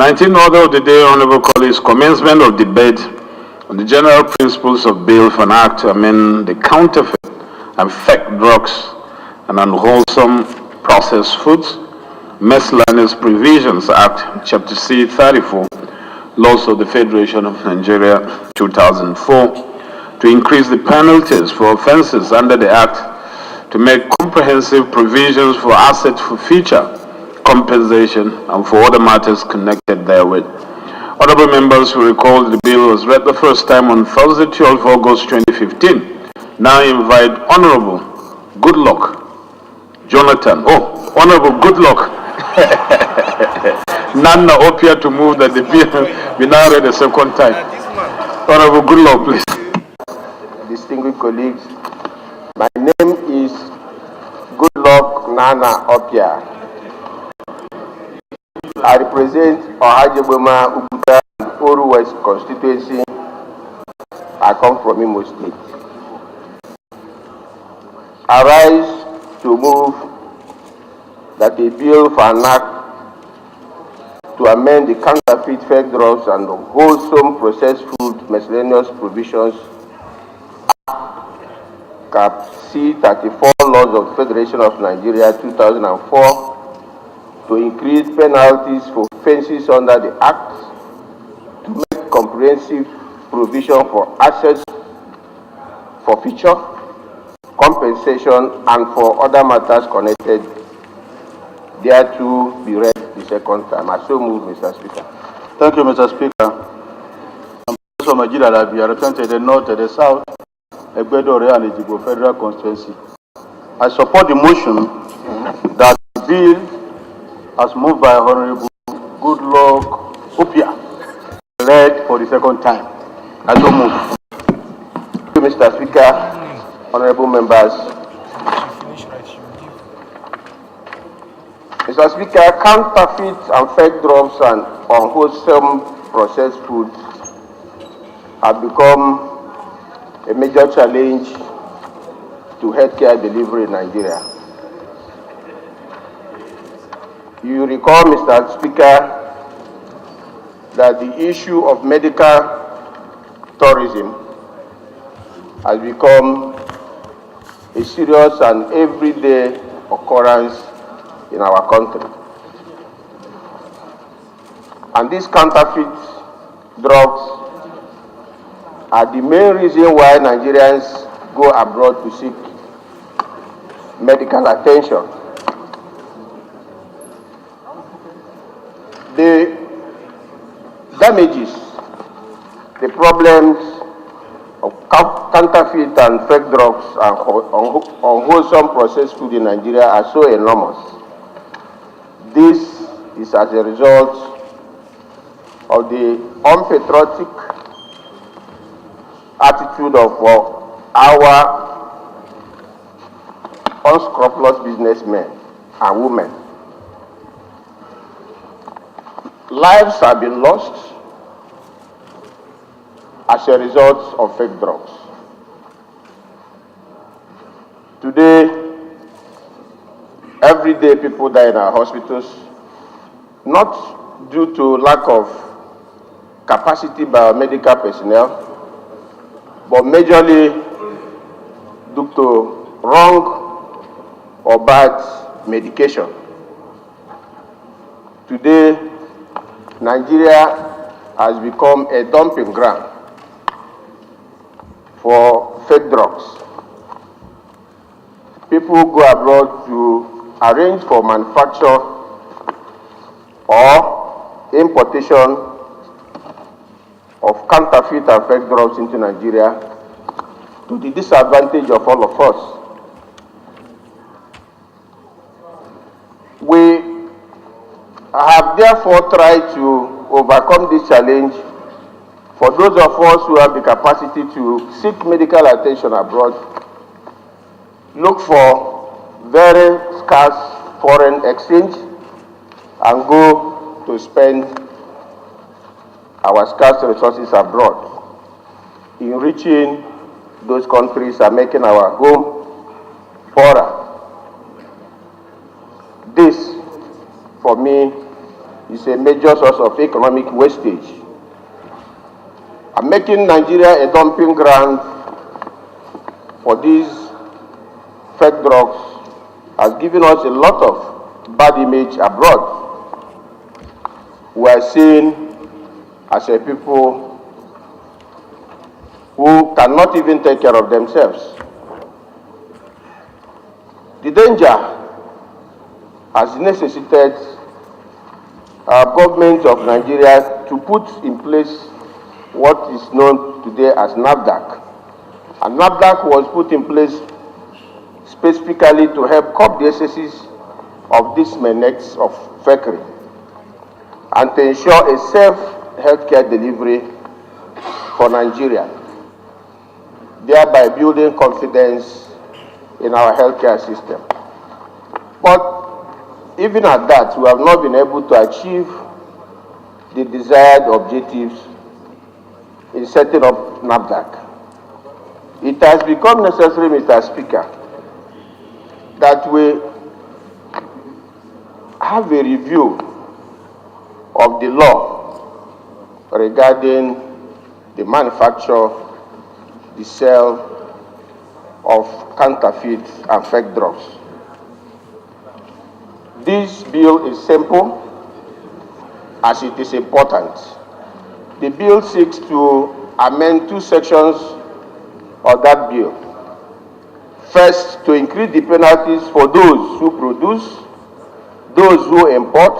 19th order of the day, honorable colleagues, commencement of debate on the general principles of bill for an act to amend the counterfeit and fake drugs and unwholesome processed foods, Miscellaneous Provisions Act, Chapter C, 34, Laws of the Federation of Nigeria, 2004, to increase the penalties for offenses under the Act, to make comprehensive provisions for asset forfeiture, compensation, and for other matters connected therewith. Honorable members will recall the bill was read the first time on Thursday, 12 August 2015. Now invite Honorable Goodluck Jonathan. Oh, Honorable Goodluck Nnanna Opiah to move that the bill be now read a second time. Honorable Goodluck, please. Distinguished colleagues, my name is Goodluck Nnanna Opiah. I represent Ohajeboma Ubuta and Oru West constituency. I come from Imo State. I rise to move that a bill for an act to amend the counterfeit fake drugs and wholesome processed food miscellaneous provisions Cap C 34 Laws of Federation of Nigeria 2004 to increase penalties for offences under the Act, to make comprehensive provision for assets forfeiture, compensation, and for other matters connected thereto be read the second time. I so move, Mr. Speaker. Thank you, Mr. Speaker. I'm Professor Majid Alabi. I represent the North and the South, Egbedore and Ejigbo Federal Constituency. I support the motion that the bill, as moved by Honorable Goodluck Opiah, read for the second time. I so move. Thank you, Mr. Speaker, honorable members. Mr. Speaker, counterfeit and fake drugs and unwholesome processed foods have become a major challenge to healthcare delivery in Nigeria. You recall, Mr. Speaker, that the issue of medical tourism has become a serious and everyday occurrence in our country. And these counterfeit drugs are the main reason why Nigerians go abroad to seek medical attention. The damages, the problems of counterfeit and fake drugs and unwholesome processed food in Nigeria are so enormous. This is as a result of the unpatriotic attitude of our unscrupulous businessmen and women. Lives have been lost as a result of fake drugs. Today, every day people die in our hospitals, not due to lack of capacity by our medical personnel, but majorly due to wrong or bad medication. Today, Nigeria has become a dumping ground for fake drugs. People go abroad to arrange for manufacture or importation of counterfeit and fake drugs into Nigeria to the disadvantage of all of us. We have therefore tried to overcome this challenge. For those of us who have the capacity to seek medical attention abroad, look for very scarce foreign exchange and go to spend our scarce resources abroad, enriching those countries and making our home poorer. This, for me, is a major source of economic wastage. And making Nigeria a dumping ground for these fake drugs has given us a lot of bad image abroad. We are seen as a people who cannot even take care of themselves. The danger has necessitated our government of Nigeria to put in place what is known today as NAFDAC. And NAFDAC was put in place specifically to help curb the excesses of these menace of fakery and to ensure a safe healthcare delivery for Nigeria, thereby building confidence in our healthcare system. But even at that, we have not been able to achieve the desired objectives in setting up NAFDAC. It has become necessary, Mr. Speaker, that we have a review of the law regarding the manufacture, the sale of counterfeit and fake drugs. This bill is simple as it is important. The bill seeks to amend two sections of that bill. First, to increase the penalties for those who produce, those who import,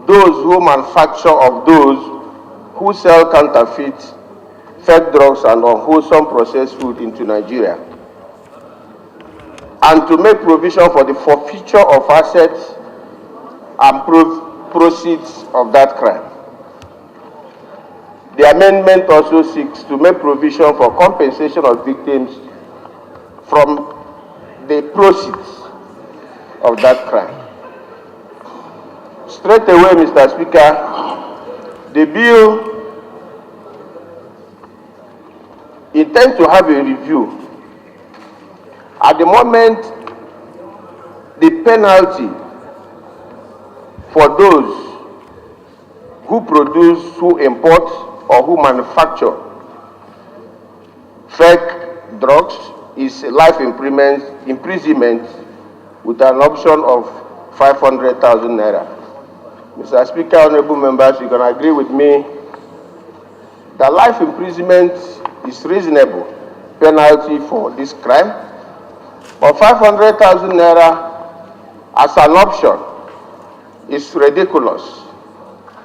those who manufacture of those who sell counterfeit, fake drugs and unwholesome processed food into Nigeria, and to make provision for the forfeiture of assets and proceeds of that crime. The amendment also seeks to make provision for compensation of victims from the proceeds of that crime. Straight away, Mr. Speaker, the bill intends to have a review. At the moment, the penalty for those who produce, who import, or who manufacture fake drugs is life imprisonment with an option of 500,000 naira. Mr. Speaker, honorable members, you can agree with me that life imprisonment is reasonable penalty for this crime, but 500,000 naira as an option is ridiculous,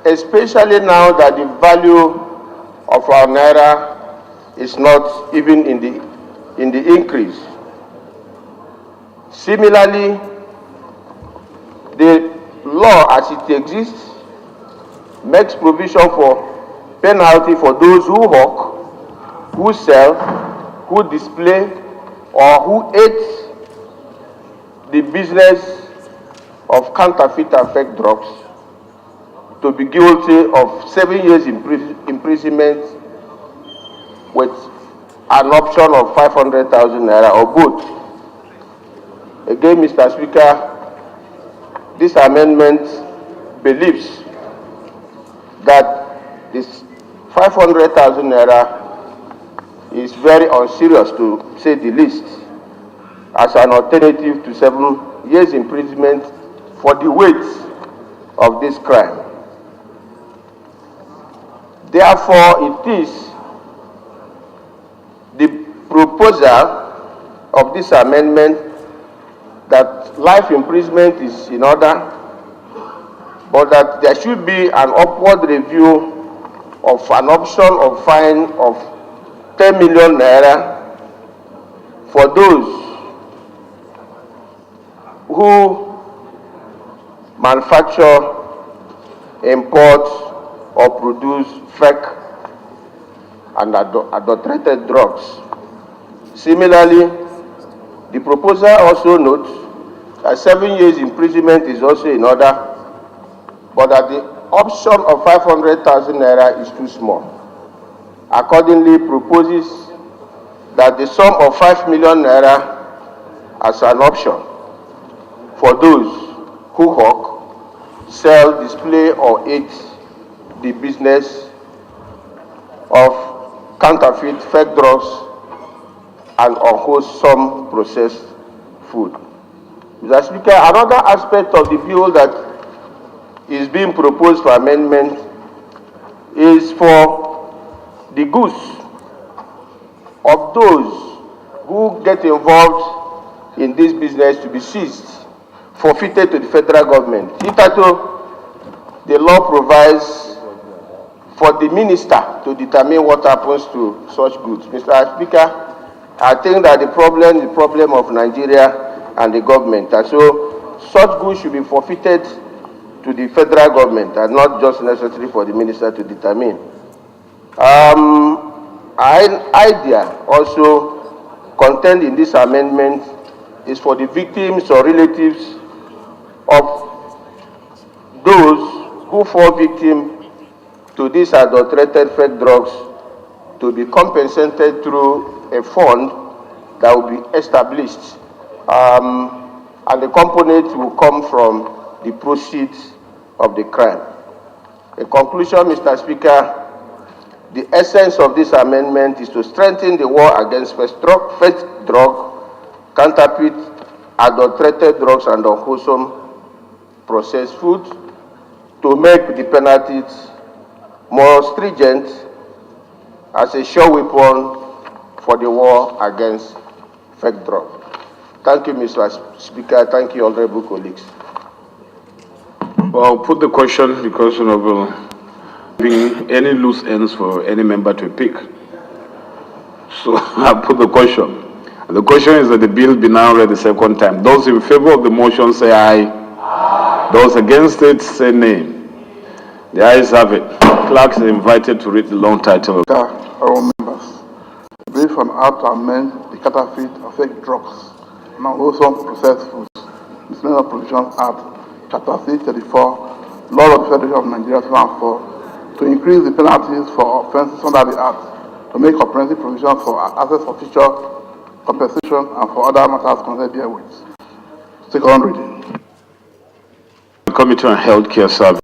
especially now that the value of our naira is not even in the increase. Similarly, the law as it exists makes provision for penalty for those who hawk, who sell, who display, or who aid the business of counterfeit and fake drugs to be guilty of 7 years imprisonment with an option of 500,000 naira or both. Again, Mr. Speaker, this amendment believes that this 500,000 naira is very unserious, to say the least, as an alternative to 7 years imprisonment for the weight of this crime. Therefore, it is the proposal of this amendment that life imprisonment is in order, but that there should be an upward review of an option of fine of 10 million naira for those who manufacture, import, or produce fake and adulterated drugs. Similarly, the proposal also notes that 7 years imprisonment is also in order, but that the option of 500,000 naira is too small. Accordingly, proposes that the sum of 5 million naira as an option for those who hawk, sell, display, or aid the business of counterfeit, fake drugs, and unwholesome processed food. Mr. Speaker, another aspect of the bill that is being proposed for amendment is for the goods of those who get involved in this business to be seized, forfeited to the federal government. Hitherto, the law provides for the minister to determine what happens to such goods. Mr. Speaker, I think that the problem of Nigeria and the government, and so such goods should be forfeited to the federal government and not just necessary for the minister to determine. An idea also contained in this amendment is for the victims or relatives of those who fall victim to these adulterated fake drugs to be compensated through a fund that will be established, and the component will come from the proceeds of the crime. In conclusion, Mr. Speaker, the essence of this amendment is to strengthen the war against fake drug, counterfeit, adulterated drugs, and unwholesome processed food, to make the penalties more stringent as a sure weapon for the war against fake drugs. Thank you, Mr. Speaker. Thank you, honorable colleagues. Well, I'll put the question because, Honorable, being any loose ends for any member to pick. So I'll put the question. And the question is that the bill be now read the second time. Those in favor of the motion say aye. Aye. Those against it say nay. The ayes have it. Clerks are invited to read the long title. Honorable members, brief on how to amend the counterfeit of fake drugs and unwholesome processed foods, Miscellaneous Provisions Act, Chapter 334, Law of the Federation of Nigeria 2004, to increase the penalties for offences under the Act, to make comprehensive provisions for access for future compensation and for other matters concerned therewith. Second reading. Committee on Healthcare Service.